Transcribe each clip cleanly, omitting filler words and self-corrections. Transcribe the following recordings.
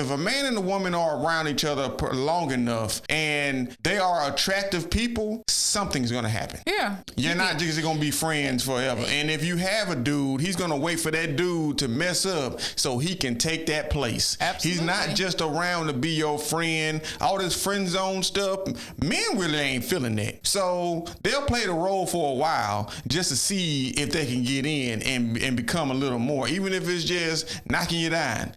If a man and a woman are around each other long enough and they are attractive people, something's going to happen. Yeah. You're not just going to be friends forever. And if you have a dude, he's going to wait for that dude to mess up so he can take that place. Absolutely. He's not just around to be your friend. All this friend zone stuff, men really ain't feeling that. So they'll play the role for a while just to see if they can get in and become a little more, even if it's just knocking you down.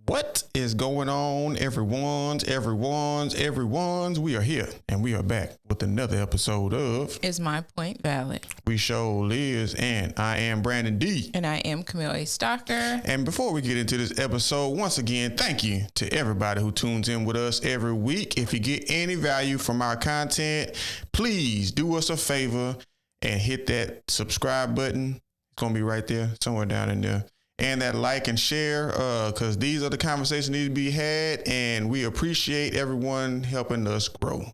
What is going on, everyone's? We are here and we are back with another episode of Is My Point Valid? We show Liz, and I am Brandon D. And I am Camille A. Stalker. And before we get into this episode, once again, thank you to everybody who tunes in with us every week. If you get any value from our content, please do us a favor and hit that subscribe button. It's going to be right there, somewhere down in there. And that like and share, because these are the conversations that need to be had, and we appreciate everyone helping us grow.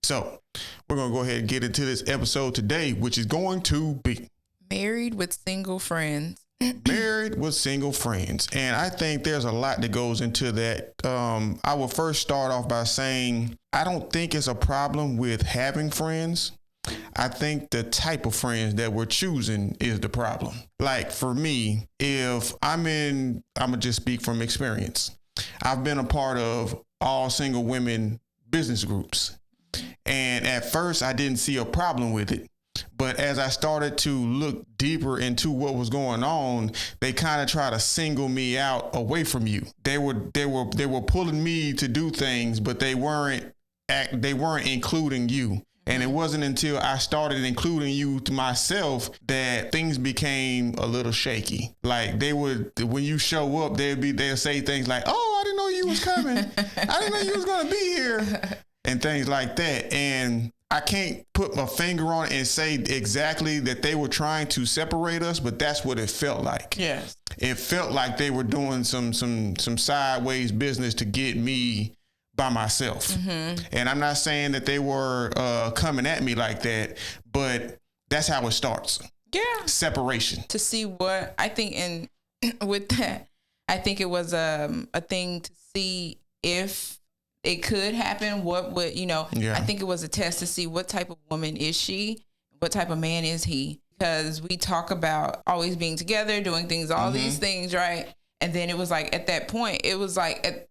So we're going to go ahead and get into this episode today, which is going to be Married with Single Friends. Married with Single Friends. And I think there's a lot that goes into that. I will first start off by saying I don't think it's a problem with having friends. I think the type of friends that we're choosing is the problem. Like for me, if I'm gonna just speak from experience. I've been a part of all single women business groups. And at first I didn't see a problem with it. But as I started to look deeper into what was going on, they kind of try to single me out away from you. They were pulling me to do things, but they weren't including you. And it wasn't until I started including you to myself that things became a little shaky. Like when you show up, they'll say things like, "Oh, I didn't know you was coming. I didn't know you was going to be here," and things like that. And I can't put my finger on it and say exactly that they were trying to separate us, but that's what it felt like. Yes. It felt like they were doing some sideways business to get me by myself. Mm-hmm. And I'm not saying that they were coming at me like that, but that's how it starts. Yeah. Separation. To see what I think, and with that, I think it was a thing to see if it could happen. What would, I think it was a test to see what type of woman is she? What type of man is he? Because we talk about always being together, doing things, all these things, right? And then it was like, at that point, it was like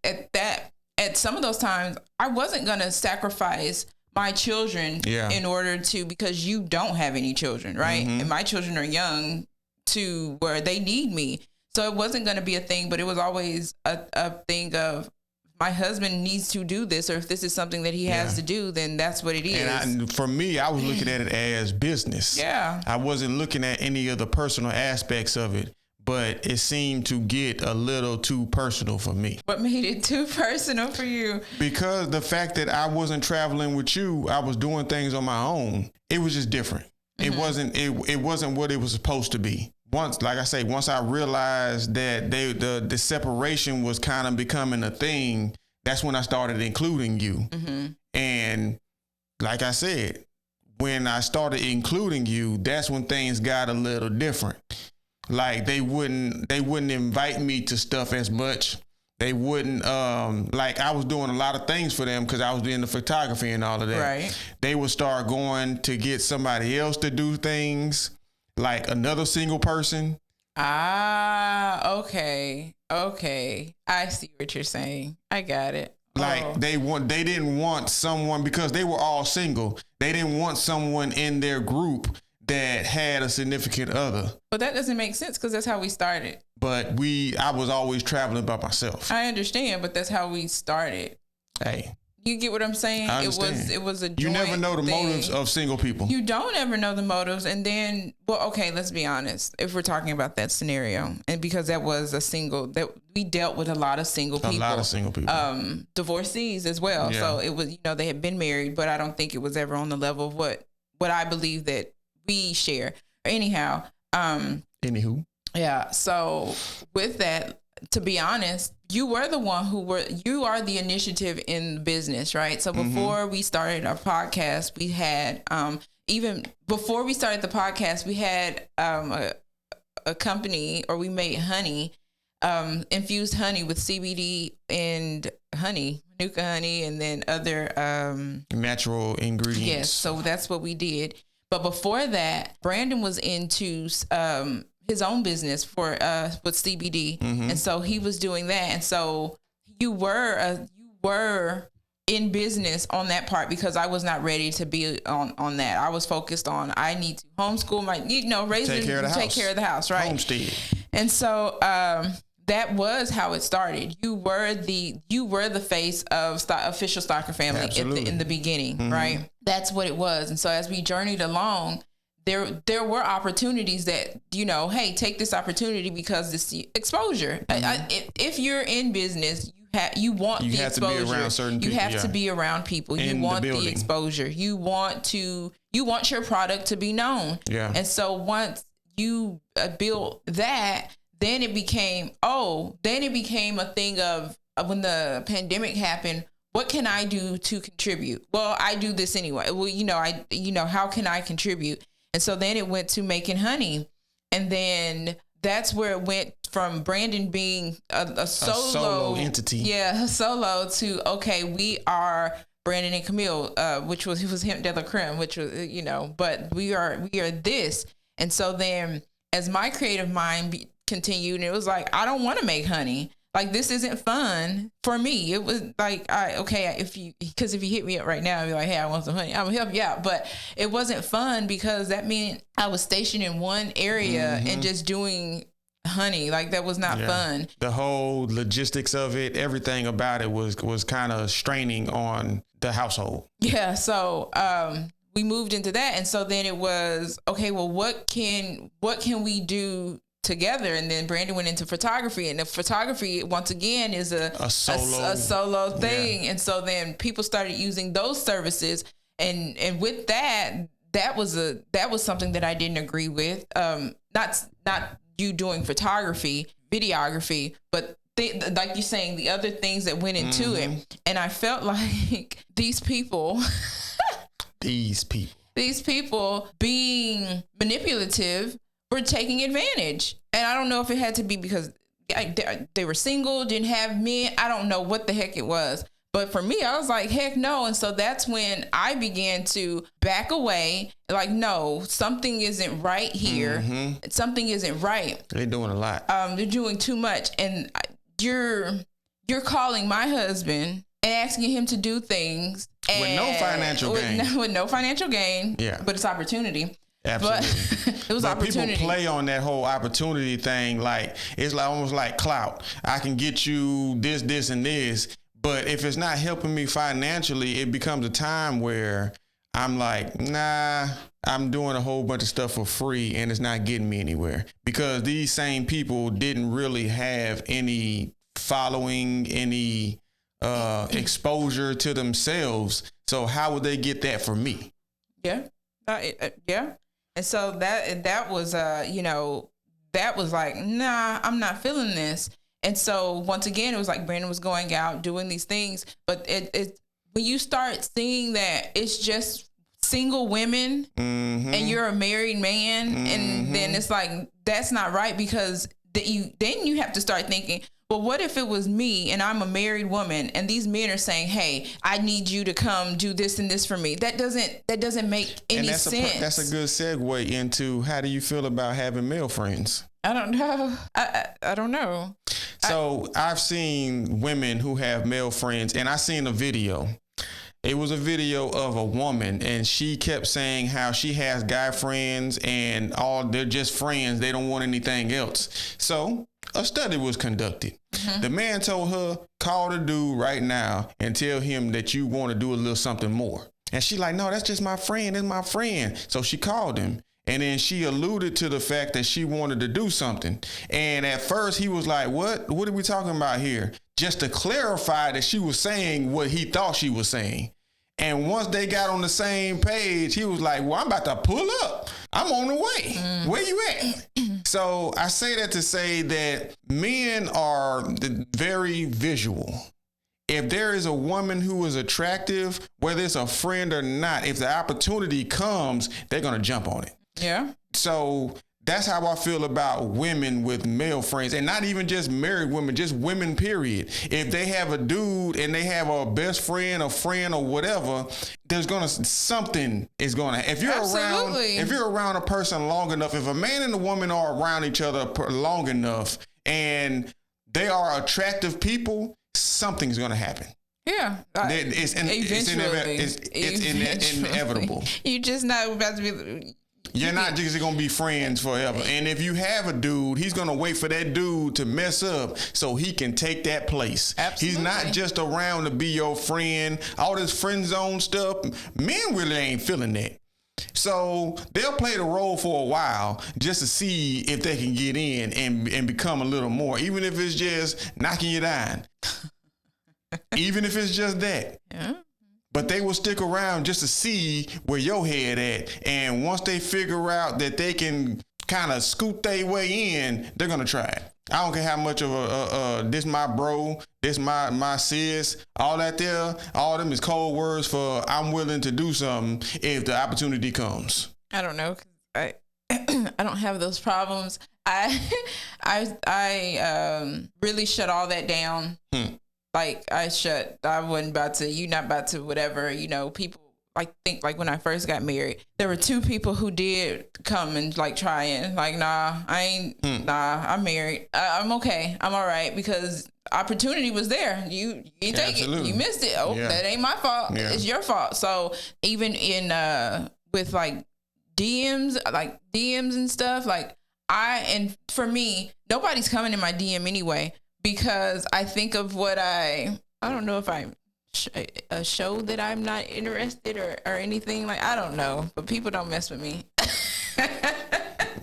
at some of those times, I wasn't going to sacrifice my children in order to, because you don't have any children, right? Mm-hmm. And my children are young to where they need me. So it wasn't going to be a thing, but it was always a thing of my husband needs to do this, or if this is something that he has to do, then that's what it is. And for me, I was looking at it as business. Yeah. I wasn't looking at any of the personal aspects of it. But it seemed to get a little too personal for me. What made it too personal for you? Because the fact that I wasn't traveling with you, I was doing things on my own. It was just different. Mm-hmm. It wasn't what it was supposed to be. Once I realized that the separation was kind of becoming a thing, that's when I started including you. Mm-hmm. And like I said, when I started including you, that's when things got a little different. Like they wouldn't invite me to stuff as much. They wouldn't, like I was doing a lot of things for them because I was doing the photography and all of that. Right. They would start going to get somebody else to do things, like another single person. Ah, okay. I see what you're saying. I got it. Like they didn't want someone, because they were all single. They didn't want someone in their group that had a significant other. But that doesn't make sense because that's how we started. But I was always traveling by myself. I understand, but that's how we started. Hey. You get what I'm saying? I understand. It was a joint. You never know the motives of single people. You don't ever know the motives. And then, let's be honest. If we're talking about that scenario, and because that was that we dealt with a lot of single people. Divorcees as well. Yeah. So it was, they had been married, but I don't think it was ever on the level of what I believe that we share. Anyhow. Anywho. Yeah. So with that, to be honest, you were the one you are the initiative in the business, right? So before we started our podcast, we had, even before we started the podcast, we had, a company, or we made honey, infused honey with CBD and honey, manuka honey, and then other natural ingredients. Yes, so that's what we did. But before that, Brandon was into his own business for with CBD, and so he was doing that. And so you were in business on that part, because I was not ready to be on that. I was focused on, I need to homeschool my, raise take care of the house, right? Homestead. And so that was how it started. You were the face of official Stalker family in the beginning, right? That's what it was. And so as we journeyed along, there were opportunities that, hey, take this opportunity because this exposure. If you're in business, you want the exposure. You have to be around certain people. You have to be around people. You want the exposure. You want your product to be known. Yeah. And so once you built that, then it became a thing of when the pandemic happened, what can I do to contribute? Well, I do this anyway. Well, how can I contribute? And so then it went to making honey. And then that's where it went from Brandon being a solo entity. Yeah, solo to, okay, we are Brandon and Camille, which was him de la creme, which was, but we are this. And so then as my creative mind continued, and it was like, I don't want to make honey. Like, this isn't fun for me. It was like, if you hit me up right now and be like, hey, I want some honey, I'm gonna help you out. But it wasn't fun, because that meant I was stationed in one area and just doing honey. Like, that was not fun. The whole logistics of it, everything about it was kind of straining on the household. Yeah. So, we moved into that. And so then it was, okay, well, what can we do together? And then Brandon went into photography, and the photography once again is a solo thing. And so then people started using those services, and with that was something that I didn't agree with. Not you doing photography, videography, but like you're saying, the other things that went into it. And I felt like these people being manipulative were taking advantage. And I don't know if it had to be because they were single, didn't have men. I don't know what the heck it was. But for me, I was like, heck no. And so that's when I began to back away. Like, no, something isn't right here. Something isn't right. They're doing a lot. They're doing too much. And you're calling my husband and asking him to do things. With no financial gain. With no financial gain. Yeah. But it's opportunity. Absolutely. It was opportunity. People play on that whole opportunity thing. Like, it's like almost like clout. I can get you this, and this. But if it's not helping me financially, it becomes a time where I'm like, nah, I'm doing a whole bunch of stuff for free and it's not getting me anywhere. Because these same people didn't really have any following, any exposure to themselves. So how would they get that from me? Yeah. Yeah. And so that was, that was like, nah, I'm not feeling this. And so once again, it was like Brandon was going out doing these things, but it when you start seeing that it's just single women and you're a married man, and then it's like, that's not right, because then you have to start thinking, well, what if it was me and I'm a married woman and these men are saying, hey, I need you to come do this and this for me. That doesn't make any sense. That's a good segue into, how do you feel about having male friends? I don't know. I don't know. So I've seen women who have male friends, and I seen a video. It was a video of a woman, and she kept saying how she has guy friends and they're just friends. They don't want anything else. So a study was conducted. The man told her, call the dude right now and tell him that you want to do a little something more. And she like, no, that's just my friend. That's my friend. So she called him. And then she alluded to the fact that she wanted to do something. And at first he was like, what are we talking about here? Just to clarify that she was saying what he thought she was saying. And once they got on the same page, he was like, well, I'm about to pull up. I'm on the way. Where you at? So I say that to say that men are very visual. If there is a woman who is attractive, whether it's a friend or not, if the opportunity comes, they're going to jump on it. Yeah. So that's how I feel about women with male friends, and not even just married women, just women, period. If they have a dude and they have a best friend, a friend, or whatever, something is gonna. If you're around a person long enough, if a man and a woman are around each other long enough, and they are attractive people, something's gonna happen. Yeah, it's inevitable. You're just not about to be. You're not just going to be friends forever. And if you have a dude, he's going to wait for that dude to mess up so he can take that place. Absolutely. He's not just around to be your friend. All this friend zone stuff, men really ain't feeling that. So they'll play the role for a while just to see if they can get in and become a little more, even if it's just knocking you down. Even if it's just that. Yeah. But they will stick around just to see where your head at. And once they figure out that they can kind of scoot their way in, they're going to try it. I don't care how much of this my bro, this my sis, all that there, all them is code words for I'm willing to do something if the opportunity comes. I don't know. I don't have those problems. I really shut all that down. Like I wasn't about to, you not about to, whatever, people think when I first got married, there were two people who did come and try it. I'm married. I'm okay. I'm all right because opportunity was there. You didn't take it. You missed it. Oh, yeah. That ain't my fault. Yeah. It's your fault. So even in, with DMs and stuff, and for me, nobody's coming in my DM anyway. Because I think of what I don't know if I'm a show that I'm not interested or anything. I don't know. But people don't mess with me.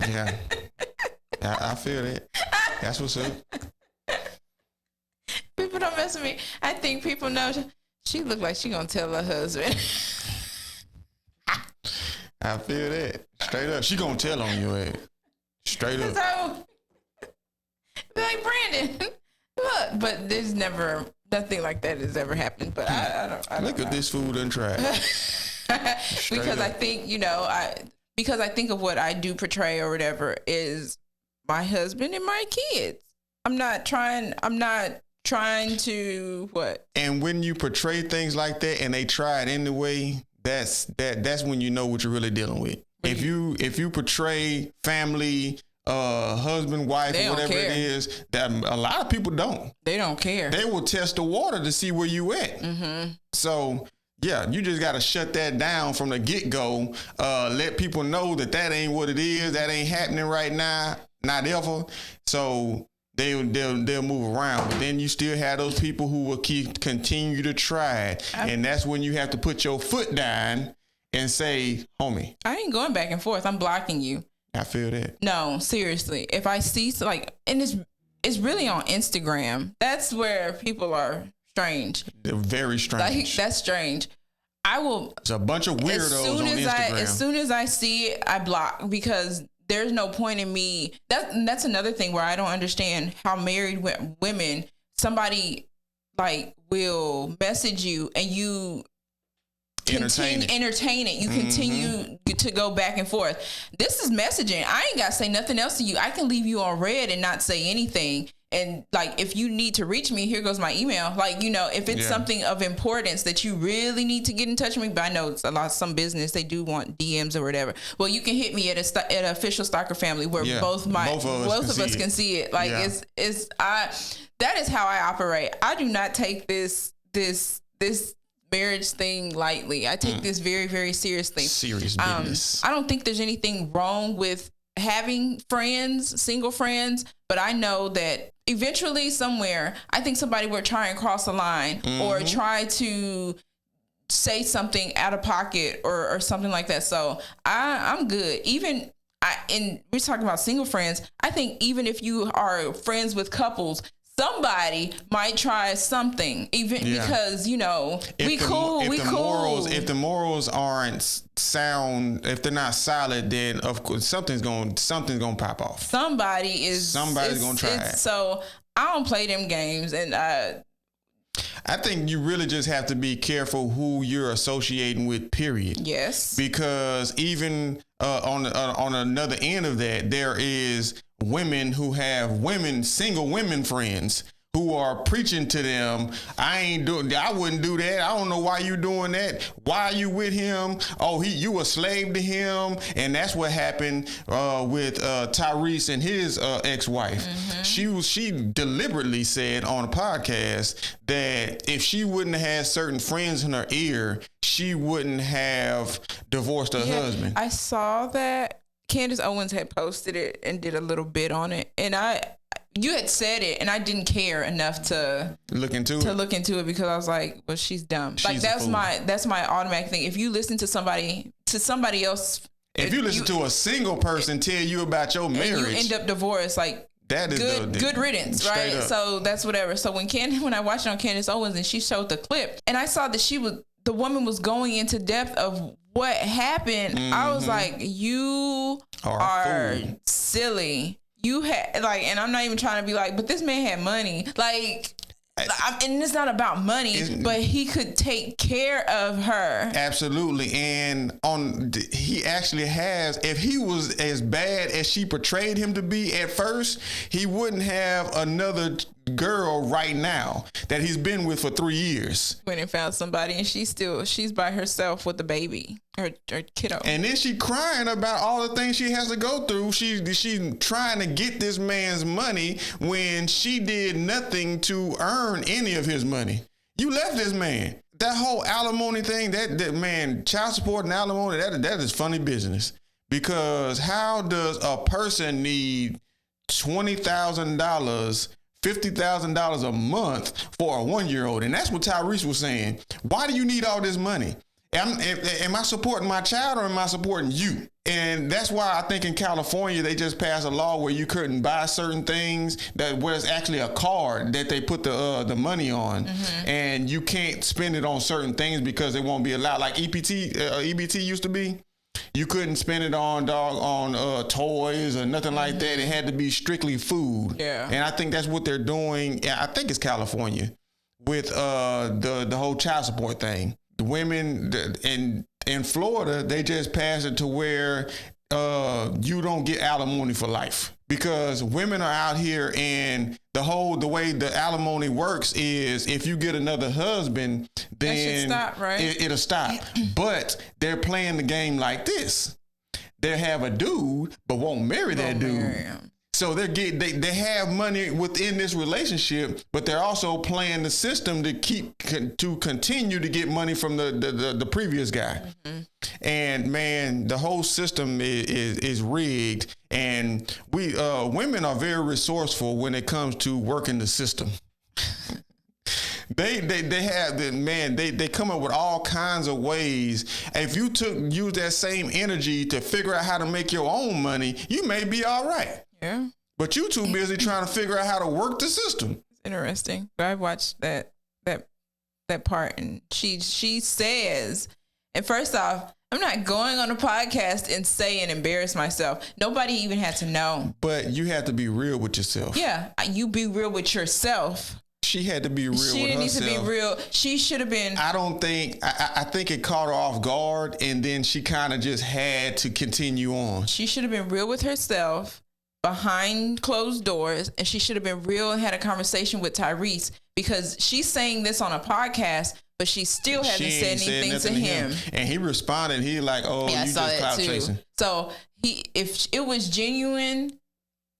Yeah. I feel that. That's what's up. People don't mess with me. I think people know she look like she gonna tell her husband. I feel that. Straight up. She gonna tell on your ass. Straight up. So, Brandon. Look, but there's never nothing like that has ever happened. But I don't look at this food and try. Because I think because I think of what I do portray or whatever is my husband and my kids. I'm not trying to what. And when you portray things like that and they try it anyway, that's when you know what you're really dealing with. If you portray family, husband, wife, or whatever it is, that a lot of people don't. They don't care. They will test the water to see where you at. Mm-hmm. So yeah, you just got to shut that down from the get-go. Let people know that ain't what it is. That ain't happening right now. Not ever. So they'll move around. But then you still have those people who will continue to try it. And that's when you have to put your foot down and say, homie, I ain't going back and forth. I'm blocking you. I feel that. No, seriously. If I see and it's really on Instagram. That's where people are strange. They're very strange. That's strange. I will. It's a bunch of weirdos on Instagram. As soon as I see it, I block because there's no point in me. That's another thing where I don't understand how married women, somebody will message you and you entertain it. You continue to go back and forth. This is messaging. I ain't got to say nothing else to you. I can leave you on red and not say anything. And if you need to reach me, here goes my email. If it's something of importance that you really need to get in touch with me, but I know it's some business, they do want DMs or whatever. Well, you can hit me at Official Stalker Family where both of us can see it. That is how I operate. I do not take this marriage thing lightly. I take this very, very seriously. Serious business. I don't think there's anything wrong with having friends, single friends, but I know that eventually somewhere, I think somebody will try and cross a line or try to say something out of pocket or something like that. So I'm good. We're talking about single friends. I think even if you are friends with couples, somebody might try something, because we cool. If the morals aren't sound, if they're not solid, then of course something's gonna pop off. Somebody's gonna try it. So I don't play them games, and I think you really just have to be careful who you're associating with. Period. Yes. Because even on another end of that, there is women who have single women friends who are preaching to them, I wouldn't do that. I don't know why you doing that. Why are you with him? Oh, you a slave to him. And that's what happened with Tyrese and his ex-wife. Mm-hmm. She deliberately said on a podcast that if she wouldn't have had certain friends in her ear, she wouldn't have divorced her husband. I saw that Candace Owens had posted it and did a little bit on it. And you had said it, and I didn't care enough to look into it because I was like, well, she's dumb. That's my automatic thing. If you listen to somebody else, if you listen to a single person tell you about your marriage, and you end up divorced, like that is good riddance, right? Up. So that's whatever. So when I watched it on Candace Owens and she showed the clip, and I saw that the woman was going into depth of what happened, mm-hmm. I was like, you are silly. You had and I'm not even trying to be like, but this man had money. And it's not about money, but he could take care of her. Absolutely. And he actually has, if he was as bad as she portrayed him to be at first, he wouldn't have another girl right now that he's been with for 3 years. Went and found somebody, and she's by herself with the baby, her kiddo. And then she crying about all the things she has to go through. She's trying to get this man's money when she did nothing to earn any of his money. You left this man. That whole alimony thing, that man, child support and alimony, that is funny business. Because how does a person need $20,000, $50,000 a month for a 1-year-old? And that's what Tyrese was saying. Why do you need all this money? Am I supporting my child or am I supporting you? And that's why I think in California, they just passed a law where you couldn't buy certain things where it's actually a card that they put the money on, mm-hmm. and you can't spend it on certain things because it won't be allowed. Like EBT used to be. You couldn't spend it on toys or nothing like mm-hmm. that. It had to be strictly food. Yeah. And I think that's what they're doing. I think it's California with the whole child support thing. The women in Florida, they just passed it to where you don't get alimony for life, because women are out here, and the way the alimony works is if you get another husband, then that should stop, right? It'll stop. But they're playing the game like this. They have a dude, but won't marry that dude. So they have money within this relationship, but they're also playing the system to continue to get money from the previous guy. Mm-hmm. And man, the whole system is rigged, and women are very resourceful when it comes to working the system. They come up with all kinds of ways. If you use that same energy to figure out how to make your own money, you may be all right. Yeah. But you too busy trying to figure out how to work the system. It's interesting. I watched that part, and she says, and first off, I'm not going on a podcast and say and embarrass myself. Nobody even had to know. But you have to be real with yourself. Yeah, you be real with yourself. She had to be real with herself. She didn't need to be real. She should have been. I think it caught her off guard, and then she kind of just had to continue on. She should have been real with herself behind closed doors, and she should have been real and had a conversation with Tyrese, because she's saying this on a podcast, but she still hasn't said anything to him. And he responded. He like, oh, yeah, you just clout chasing. So if it was genuine,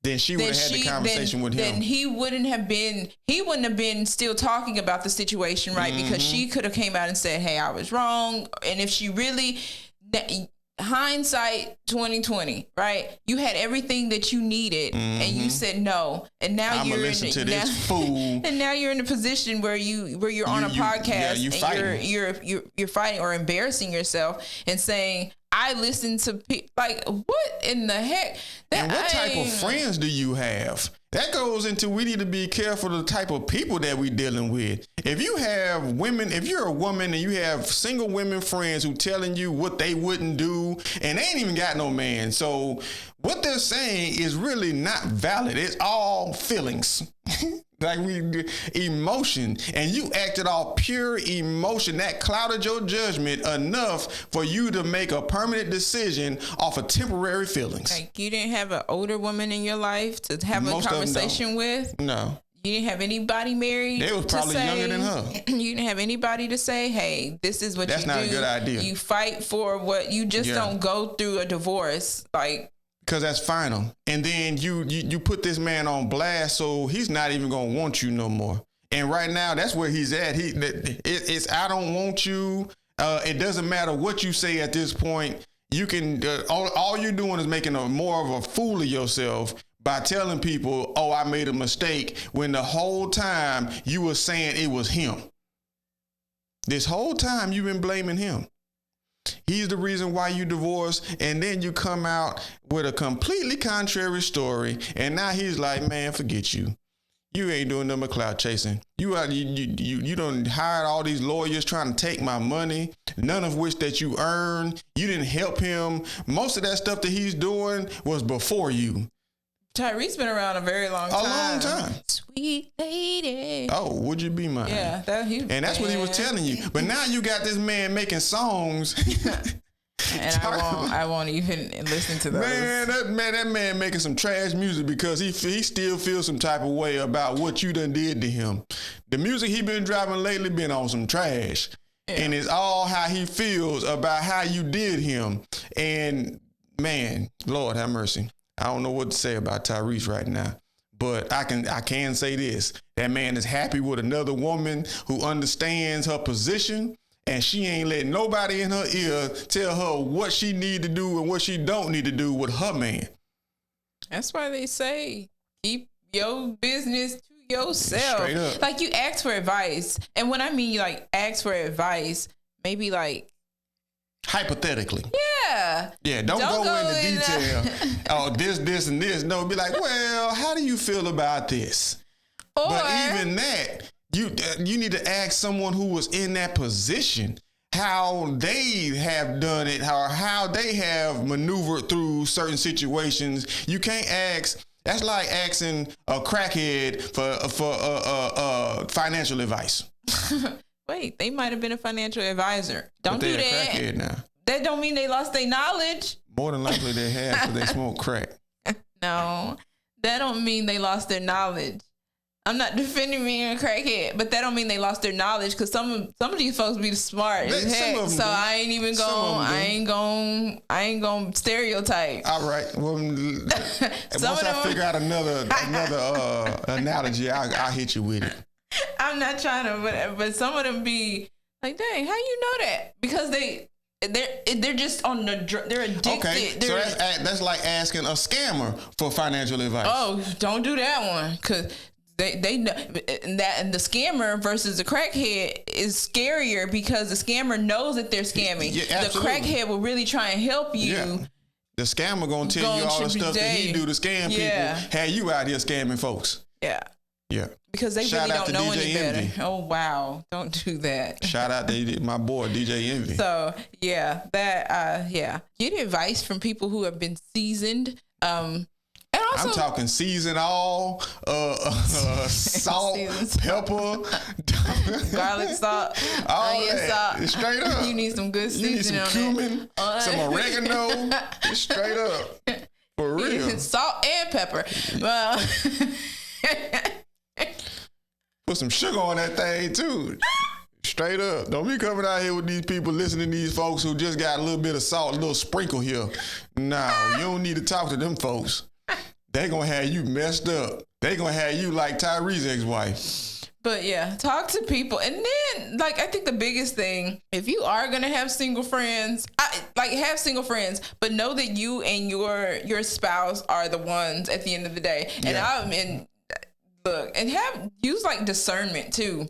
then she would have had the conversation with him. Then he wouldn't have been still talking about the situation, right? Mm-hmm. Because she could have came out and said, hey, I was wrong. And if she really, hindsight 2020, right? You had everything that you needed, mm-hmm. and you said no. And now you're and now you're in a position where you're on a podcast, you're fighting or embarrassing yourself and saying, I listen to like, what in the heck? And what type of friends do you have? That goes into, we need to be careful of the type of people that we dealing with. If you have women, if you're a woman and you have single women friends who telling you what they wouldn't do, and they ain't even got no man. So what they're saying is really not valid. It's all feelings. Like we do emotion, and you acted off pure emotion that clouded your judgment enough for you to make a permanent decision off of temporary feelings. Like you didn't have an older woman in your life to have Most a conversation with. No. You didn't have anybody married. They was probably younger than her. You didn't have anybody to say, "Hey, this is what That's you do." That's not a good idea. You fight for what you just don't go through a divorce like. Because that's final. And then you put this man on blast, so he's not even going to want you no more. And right now, that's where he's at. It's I don't want you. It doesn't matter what you say at this point. You can all you're doing is making more of a fool of yourself by telling people, oh, I made a mistake, when the whole time you were saying it was him. This whole time you've been blaming him. He's the reason why you divorced, and then you come out with a completely contrary story, and now he's like, man, forget you. You ain't doing nothing but clout chasing. You done hired all these lawyers trying to take my money, none of which that you earned. You didn't help him. Most of that stuff that he's doing was before you. Tyrese's been around a very long time. A long time. Sweet lady. Oh, would you be mine? Yeah, and that's what he was telling you. But now you got this man making songs. And I won't even listen to those. That man making some trash music because he still feels some type of way about what you done did to him. The music he been driving lately been on some trash. Yeah. And it's all how he feels about how you did him. And man, Lord have mercy. I don't know what to say about Tyrese right now, but I can say this. That man is happy with another woman who understands her position, and she ain't letting nobody in her ear tell her what she need to do and what she don't need to do with her man. That's why they say keep your business to yourself. Straight up. Like you ask for advice. And when I mean you like ask for advice, maybe like hypothetically. Yeah, don't go into detail. Oh, this, and this. No, be like, well, how do you feel about this? But even that, you need to ask someone who was in that position how they have done it, how they have maneuvered through certain situations. You can't ask. That's like asking a crackhead for financial advice. Wait, they might have been a financial advisor. Don't do that. Crackhead now. That don't mean they lost their knowledge. More than likely they have because they smoke crack. No, that don't mean they lost their knowledge. I'm not defending being a crackhead, but that don't mean they lost their knowledge because some of these folks be smart as heck. So I ain't even I ain't going stereotype. All right. Well, once I figure out another analogy, I'll hit you with it. I'm not trying to, but some of them be like, dang, how you know that? Because they're just on they're addicted. Okay, so that's like asking a scammer for financial advice. Oh, don't do that one because they know that, and the scammer versus the crackhead is scarier because the scammer knows that they're scamming. Yeah, the crackhead will really try and help you. Yeah. The scammer gonna tell you all the stuff that he do to scam people. Have you out here scamming folks? Yeah. Yeah. Because they really don't know any better. Oh, wow. Don't do that. Shout out to my boy, DJ Envy. So, yeah, get advice from people who have been seasoned. And also, I'm talking seasoned all, salt, pepper, garlic salt, onion salt. Straight up. You need some good seasoning on You need some cumin, some oregano. Straight up. For real. Salt and pepper. Well... Put some sugar on that thing too. Straight up. Don't be coming out here with these people listening to these folks who just got a little bit of salt, a little sprinkle here. No, you don't need to talk to them folks. They gonna have you messed up. They gonna have you like Tyrese's ex-wife. But yeah, talk to people. And then I think the biggest thing, if you are going to have single friends, have single friends, but know that you and your spouse are the ones at the end of the day. And use discernment too.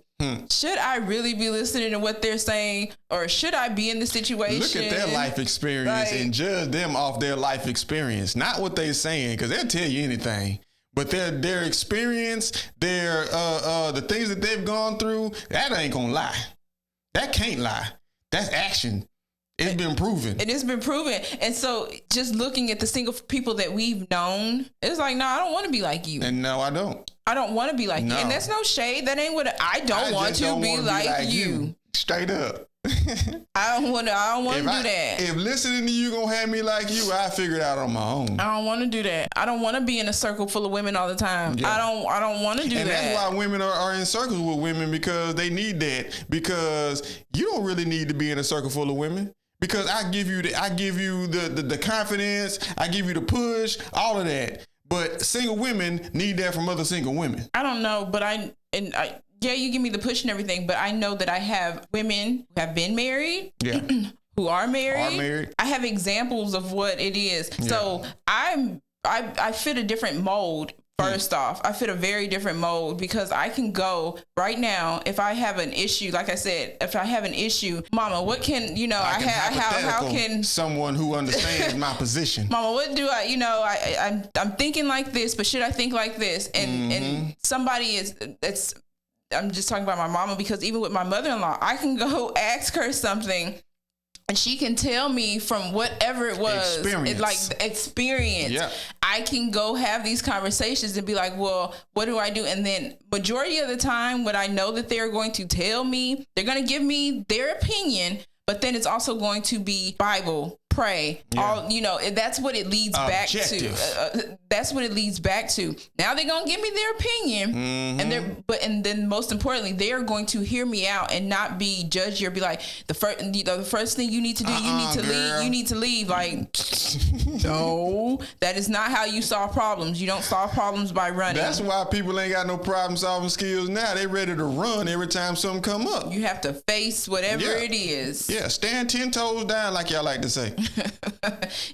Should I really be listening to what they're saying, or should I be in the situation? Look at their life experience and judge them off their life experience, not what they're saying, because they'll tell you anything. But their experience, the things that they've gone through, that ain't gonna lie. That can't lie. That's action. It's been proven. It has been proven. And so just looking at the single people that we've known, it's like, no, I don't want to be like you. And no, I don't. I don't want to be like you. And that's no shade. That ain't what I don't want to be like you. Straight up. I don't want to do that. If listening to you gonna have me like you, I figure it out on my own. I don't want to do that. I don't want to be in a circle full of women all the time. Yeah. I don't want to do that. And that's why women are in circles with women, because they need that. Because you don't really need to be in a circle full of women. Because I give you the confidence, I give you the push, all of that. But single women need that from other single women. I don't know, but yeah, you give me the push and everything, but I know that I have women who have been married, who are married. I have examples of what it is. Yeah. So I fit a different mold. First off, I fit a very different mold, because I can go right now. If I have an issue, like I said, if I have an issue, Mama, what can, how can someone who understands my position, Mama, what do I'm thinking like this, but should I think like this? And somebody I'm just talking about my mama, because even with my mother-in-law, I can go ask her something and she can tell me from whatever it was, experience. Yeah. I can go have these conversations and be like, well, what do I do? And then majority of the time, what I know that they're going to tell me, they're going to give me their opinion, but then it's also going to be Bible, pray, that's what it leads back to. That's what it leads back to. Now they're going to give me their opinion, and then most importantly, they're going to hear me out and not be judgy or be like, the first thing you need to do, you need to leave. Like, no, that is not how you solve problems. You don't solve problems by running. That's why people ain't got no problem solving skills now. They ready to run every time something come up. You have to face whatever it is. Yeah, stand 10 toes down, like y'all like to say.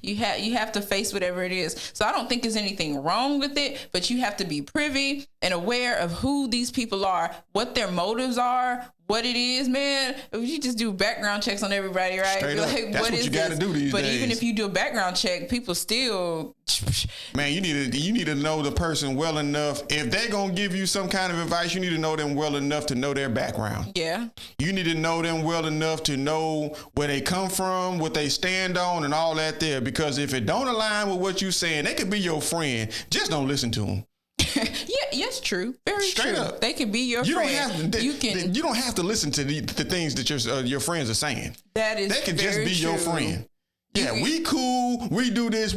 You have to face whatever it is. So I don't think there's anything wrong with it, but you have to be privy and aware of who these people are, what their motives are, what it is, man. You just do background checks on everybody, right? Straight up. That's what you got to do these days. But even if you do a background check, people still... Man, you need to know the person well enough. If they're going to give you some kind of advice, you need to know them well enough to know their background. Yeah. You need to know them well enough to know where they come from, what they stand on, and all that there. Because if it don't align with what you're saying, they could be your friend. Just don't listen to them. Yes, true. Very Straight true. Up. They can be your friend. You don't have to listen to the things that your friends are saying. That is, they can just be true. Your friend. Yeah, we cool. We do this.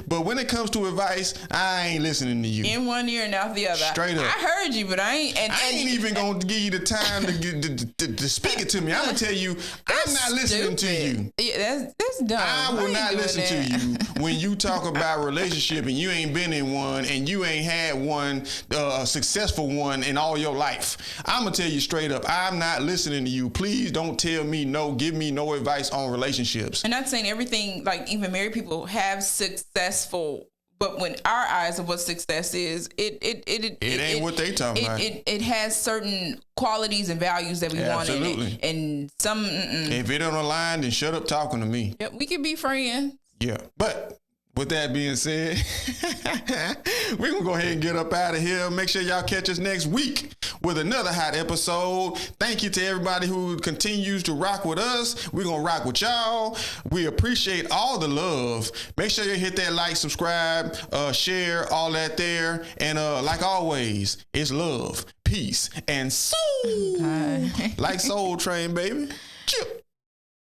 But when it comes to advice, I ain't listening to you. In one ear and out the other. Straight up. I heard you, but I ain't. I ain't even gonna give you the time to speak it to me. I'm gonna tell you, I'm not listening to you. Yeah, that's dumb. I will not listen to you when you talk about relationship and you ain't been in one and you ain't had one, a successful one in all your life. I'm gonna tell you straight up, I'm not listening to you. Please don't tell me no. Give me no advice on relationships. I'm not saying everything, like even married people have successful, but when our eyes of what success is, it ain't what they talking about. It has certain qualities and values that we want in it, and some. If it don't align, then shut up talking to me. Yep, we could be friends. Yeah, but with that being said, we're going to go ahead and get up out of here. Make sure y'all catch us next week with another hot episode. Thank you to everybody who continues to rock with us. We're going to rock with y'all. We appreciate all the love. Make sure you hit that like, subscribe, share, all that there. And like always, it's love, peace, and soul. Like Soul Train, baby. Chip.